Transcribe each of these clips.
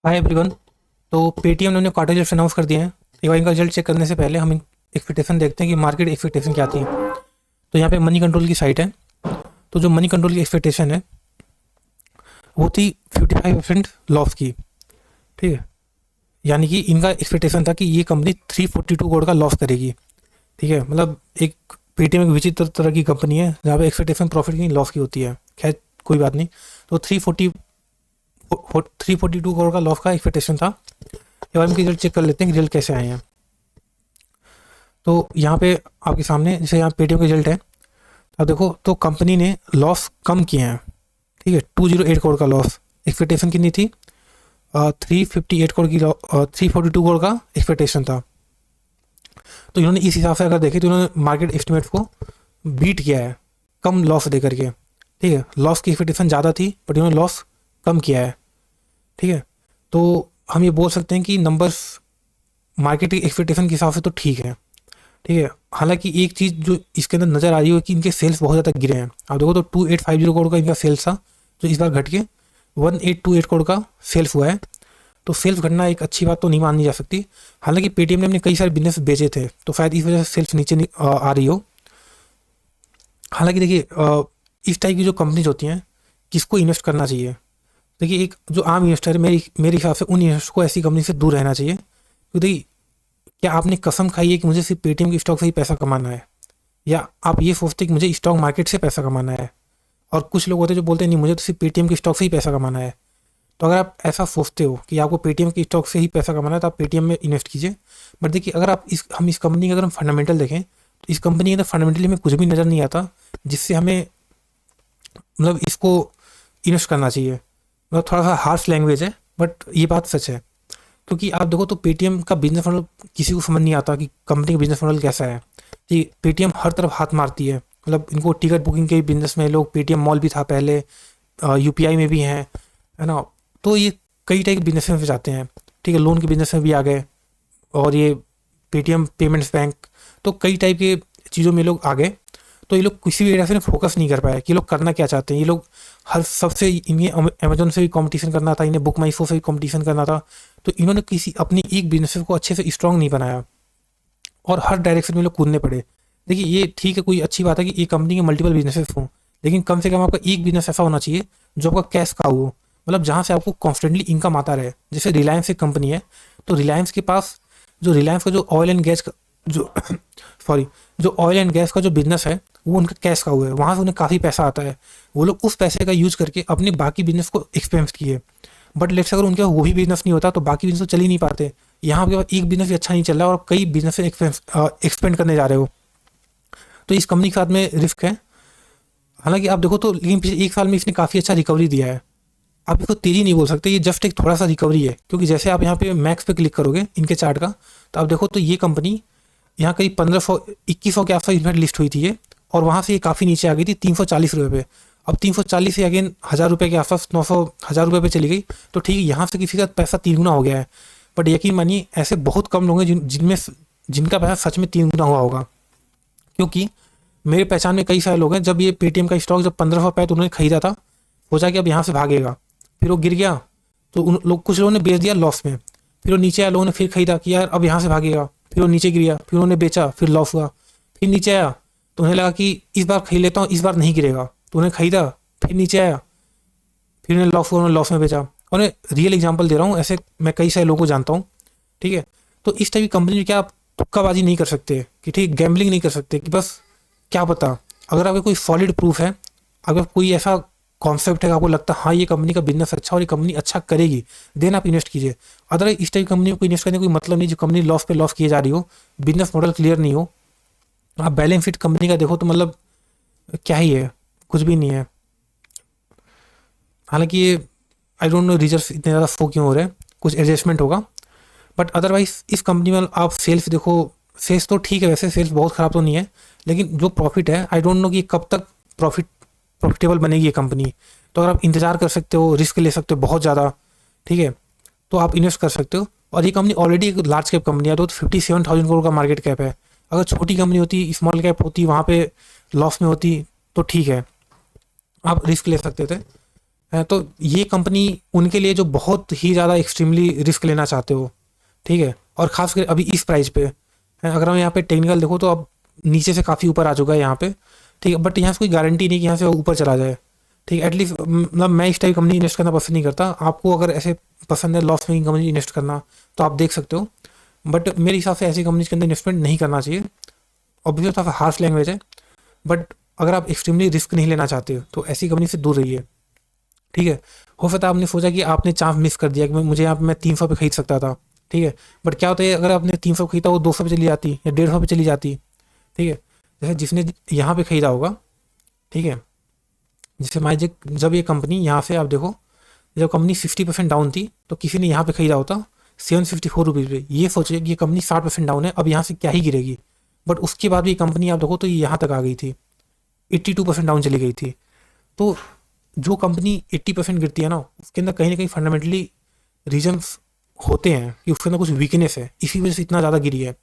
Hi everyone. तो Paytm ने अपने क्वार्टर रिजल्ट अनाउंस कर दिए हैं। एक बार इनका रिजल्ट चेक करने से पहले हम एक्सपेक्टेशन देखते हैं कि मार्केट एक्सपेक्टेशन क्या थी। तो यहाँ पे मनी कंट्रोल की साइट है। तो जो मनी कंट्रोल की एक्सपेक्टेशन है वो थी 55% लॉस की। ठीक है, यानी कि इनका एक्सपेक्टेशन था कि ये कंपनी 342 करोड़ का लॉस करेगी। ठीक है, मतलब एक पेटीएम एक विचित्र तरह की कंपनी है जहाँ पे एक्सपेक्टेशन प्रॉफिट की लॉस की होती है। खैर, कोई बात नहीं। तो 342 करोड़ का लॉस का एक्सपेक्टेशन था। एक बार इनके रिजल्ट चेक कर लेते हैं कि रिजल्ट कैसे आए हैं। तो यहाँ पे आपके सामने जैसे यहाँ पेटीएम का रिजल्ट है। अब देखो तो कंपनी ने लॉस कम किए हैं। ठीक है, 208 करोड़ का लॉस। एक्सपेक्टेशन कितनी थी? 358 करोड़ की 342 करोड़ का एक्सपेक्टेशन था। तो इन्होंने इस हिसाब से अगर देखे तो इन्होंने मार्केट एस्टिमेट्स को बीट किया है, कम लॉस दे करके। ठीक है, लॉस की एक्सपेक्टेशन ज़्यादा थी बट इन्होंने लॉस कम किया है। ठीक है, तो हम ये बोल सकते हैं कि नंबर्स मार्केट की एक्सपेक्टेशन के हिसाब से तो ठीक है। ठीक है, हालांकि एक चीज़ जो इसके अंदर नज़र आ रही है कि इनके सेल्स बहुत ज़्यादा गिरे हैं। आप देखो तो 2850 करोड़ का इनका सेल्स था, जो इस बार घट के 1828 करोड़ का सेल्स हुआ है। तो सेल्स घटना एक अच्छी बात तो नहीं मानी जा सकती। हालांकि पेटीएम ने अपने कई सारे बिजनेस बेचे थे तो शायद इस वजह से सेल्स नीचे आ रही हो। हालांकि देखिए, इस टाइप की जो कंपनीज होती हैं, किसको इन्वेस्ट करना चाहिए? देखिए, एक जो आम इन्वेस्टर है, मेरे मेरे हिसाब से उन इन्वेस्टर को ऐसी कंपनी से दूर रहना चाहिए। क्योंकि देखिए, क्या आपने कसम खाई है कि मुझे सिर्फ पेटीएम के स्टॉक से ही पैसा कमाना है, या आप ये सोचते हैं कि मुझे स्टॉक मार्केट से पैसा कमाना है? और कुछ लोग होते हैं जो बोलते हैं नहीं, मुझे तो सिर्फ पेटीएम के स्टॉक से ही पैसा कमाना है। तो अगर आप ऐसा सोचते हो कि आपको पेटीएम के स्टॉक से ही पैसा कमाना है तो आप पेटीएम में इन्वेस्ट कीजिए। बट देखिए, अगर आप इस कंपनी के अगर हम फंडामेंटल देखें तो इस कंपनी के अंदर फंडामेंटली हमें कुछ भी नज़र नहीं आता जिससे हमें मतलब इसको इन्वेस्ट करना चाहिए। मतलब थोड़ा सा हार्श लैंग्वेज है बट ये बात सच है। क्योंकि आप देखो तो पेटीएम का बिजनेस मॉडल किसी को समझ नहीं आता कि कंपनी का बिजनेस मॉडल कैसा है। कि पेटीएम हर तरफ हाथ मारती है। मतलब इनको टिकट बुकिंग के बिजनेस में लोग, पेटीएम मॉल भी था पहले, यूपीआई में भी है ना। तो ये कई टाइप के बिजनेस में जाते हैं। ठीक है, लोन के बिजनेस में भी आ गए, और ये पेटीएम पेमेंट्स बैंक, तो कई टाइप के चीज़ों में लोग आ गए। तो ये लोग किसी भी वजह से फोकस नहीं कर पाए कि ये लोग करना क्या चाहते हैं। ये लोग हर सबसे, इन्हें अमेजोन से भी कंपटीशन करना था, इन्हें बुक माई शो से भी कंपटीशन करना था। तो इन्होंने किसी अपनी एक बिजनेस को अच्छे से स्ट्रांग नहीं बनाया और हर डायरेक्शन में लोग कूदने पड़े। देखिए, ये ठीक है, कोई अच्छी बात है कि एक कंपनी के मल्टीपल बिजनेसेस हों, लेकिन कम से कम आपका एक बिजनेस ऐसा होना चाहिए जो आपका कैश काउ हो। मतलब जहाँ से आपको कॉन्स्टेंटली इनकम आता रहे। जैसे रिलायंस एक कंपनी है, तो रिलायंस के पास जो रिलायंस का जो ऑयल एंड गैस का जो सॉरी जो ऑयल एंड गैस का जो बिजनेस है वो उनका कैश काउ है। वहाँ से उन्हें काफ़ी पैसा आता है। वो लोग उस पैसे का यूज़ करके अपने बाकी बिजनेस को एक्सपेंस किए। बट लेट्स अगर उनके वो भी बिजनेस नहीं होता तो बाकी बिजनेस तो चल ही नहीं पाते। यहाँ आपके पास एक बिजनेस भी अच्छा नहीं चल रहा है और कई बिजनेस एक्सपेंड करने जा रहे हो। तो इस कंपनी के साथ में रिस्क है। हालांकि आप देखो तो, लेकिन पिछले एक साल में इसने काफ़ी अच्छा रिकवरी दिया है। आप इसको तेज़ी नहीं बोल सकते, ये जस्ट एक थोड़ा सा रिकवरी है। क्योंकि जैसे आप यहाँ पे मैक्स पे क्लिक करोगे इनके चार्ट का, तो आप देखो तो ये कंपनी यहाँ करीब 1500 2100 के आसपास इन्वेंट लिस्ट हुई थी ये, और वहाँ से ये काफ़ी नीचे आ गई थी 340 रुपये पे। अब 340 से अगेन 1000 रुपये के आसपास 900 1000 रुपये पे चली गई। तो ठीक है, यहाँ से किसी का पैसा 3 गुना हो गया है। बट यकीन मानिए ऐसे बहुत कम लोग हैं जिनका पैसा सच में 3 गुना हुआ होगा। क्योंकि मेरे पहचान में कई सारे लोग हैं, जब ये पेटीएम का स्टॉक जब 1500 पे तो उन्होंने खरीदा था, सोचा कि अब यहाँ से भागेगा, फिर वो गिर गया तो उन लोग कुछ लोगों ने बेच दिया लॉस में। फिर वो नीचे आया, लोगों ने फिर खरीदा कि यार अब यहाँ से भागेगा, फिर वो नीचे गिर गया, फिर उन्होंने बेचा, फिर लॉस हुआ। फिर नीचे आया तो उन्हें लगा कि इस बार खरीद लेता हूँ, इस बार नहीं गिरेगा, तो उन्हें खरीदा, फिर नीचे आया, फिर उन्हें लॉस हुआ, उन्होंने लॉस में बेचा। और मैं रियल एग्जाम्पल दे रहा हूँ, ऐसे मैं कई सारे लोगों को जानता हूँ। ठीक है, तो इस टाइप की कंपनी में क्या आप तुक्काबाजी नहीं कर सकते कि ठीक, गैम्बलिंग नहीं कर सकते कि बस क्या पता। अगर आपके कोई सॉलिड प्रूफ है, अगर कोई ऐसा कॉन्सेप्ट है, आपको लगता है हाँ ये कंपनी का बिजनेस अच्छा और ये कंपनी अच्छा करेगी, देन आप इन्वेस्ट कीजिए। अदरवाइज इस टाइप कंपनी को इन्वेस्ट करने का कोई मतलब नहीं जो कंपनी लॉस पे लॉस किए जा रही हो, बिजनेस मॉडल क्लियर नहीं हो। आप बैलेंस शीट कंपनी का देखो तो मतलब क्या ही है, कुछ भी नहीं है। हालांकि ये आई डोंट नो रिजल्ट इतने ज़्यादा शो क्यों हो रहे हैं, कुछ एडजस्टमेंट होगा। बट अदरवाइज इस कंपनी में आप सेल्स देखो, सेल्स तो ठीक है, वैसे सेल्स बहुत ख़राब तो नहीं है, लेकिन जो प्रॉफिट है आई डोंट नो कि कब तक प्रॉफिटेबल बनेगी ये कंपनी। तो अगर आप इंतज़ार कर सकते हो, रिस्क ले सकते हो बहुत ज़्यादा, ठीक है, तो आप इन्वेस्ट कर सकते हो। और ये कंपनी ऑलरेडी एक लार्ज कैप कंपनी है, तो 57,000 करोड़ का मार्केट कैप है। अगर छोटी कंपनी होती, स्मॉल कैप होती, वहाँ पे लॉस में होती, तो ठीक है, आप रिस्क ले सकते थे, है है। तो ये कंपनी उनके लिए जो बहुत ही ज़्यादा एक्सट्रीमली रिस्क लेना चाहते हो, ठीक है, और खासकर अभी इस प्राइस पे है। अगर हम यहाँ पे टेक्निकल देखो तो अब नीचे से काफ़ी ऊपर आ चुका है यहाँ पे, ठीक है, बट यहाँ से कोई गारंटी नहीं कि यहाँ से वो ऊपर चला जाए, ठीक है। एटलीस्ट मतलब मैं इस टाइप की कंपनी इन्वेस्ट करना पसंद नहीं करता। आपको अगर ऐसे पसंद है लॉस मेकिंग कंपनी इन्वेस्ट करना तो आप देख सकते हो, बट मेरे हिसाब से ऐसी कंपनी के अंदर इन्वेस्टमेंट नहीं करना चाहिए। ऑब्वियसली थोड़ा हार्श लैंग्वेज है, बट अगर आप एक्सट्रीमली रिस्क नहीं लेना चाहते हो तो ऐसी कंपनी से दूर रहिए, ठीक है। हो सकता है आपने सोचा कि आपने चांस मिस कर दिया कि मुझे यहाँ पे मैं 300 पे खरीद सकता था, ठीक है, बट क्या होता है अगर आपने 300 खरीदा वो 200 पे चली जाती या 150 पे चली जाती, ठीक है। जैसे जिसने यहाँ पे खरीदा होगा, ठीक है, जैसे मैजिक, जब ये कंपनी यहाँ से आप देखो, जब कंपनी 50% डाउन थी तो किसी ने यहाँ पे खरीदा होता 754 रुपीज़ पे। ये सोचिए कि ये कंपनी 60% डाउन है, अब यहाँ से क्या ही गिरेगी, बट उसके बाद भी कंपनी आप देखो तो ये यहाँ तक आ गई थी, 82% डाउन चली गई थी। तो जो कंपनी 80% गिरती है ना, उसके अंदर कहीं ना कहीं फंडामेंटली रीजन्स होते हैं कि उसके अंदर कुछ वीकनेस है, इसी वजह से इतना ज़्यादा गिरी है।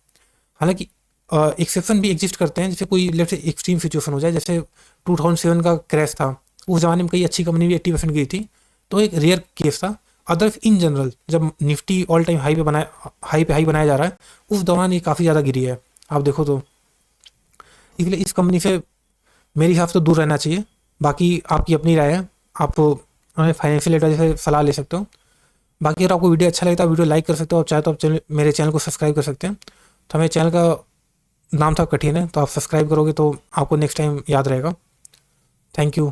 हालांकि एक्सेप्शन भी एग्जिस्ट करते हैं, जैसे कोई लेट्स से एक्सट्रीम सिचुएशन हो जाए, जैसे 2007 का क्रैश था, उस ज़माने में कई अच्छी कंपनी भी 80% गिरी थी, तो एक रेयर केस था। अदर्स इन जनरल जब निफ्टी ऑल टाइम हाई पे हाई बनाया जा रहा है, उस दौरान ये काफ़ी ज़्यादा गिरी है, आप देखो तो। इसलिए इस कंपनी से मेरे हिसाब से तो दूर रहना चाहिए। बाकी आपकी अपनी राय है, आप हमें फाइनेंशियल एडवाइजर से सलाह ले सकते हो। बाकी अगर आपको वीडियो अच्छा लगता है वीडियो लाइक कर सकते हो, आप चाहे तो आप मेरे चैनल को सब्सक्राइब कर सकते हैं। तो हमें चैनल का नाम था कठिन है, तो आप सब्सक्राइब करोगे तो आपको नेक्स्ट टाइम याद रहेगा। Thank you.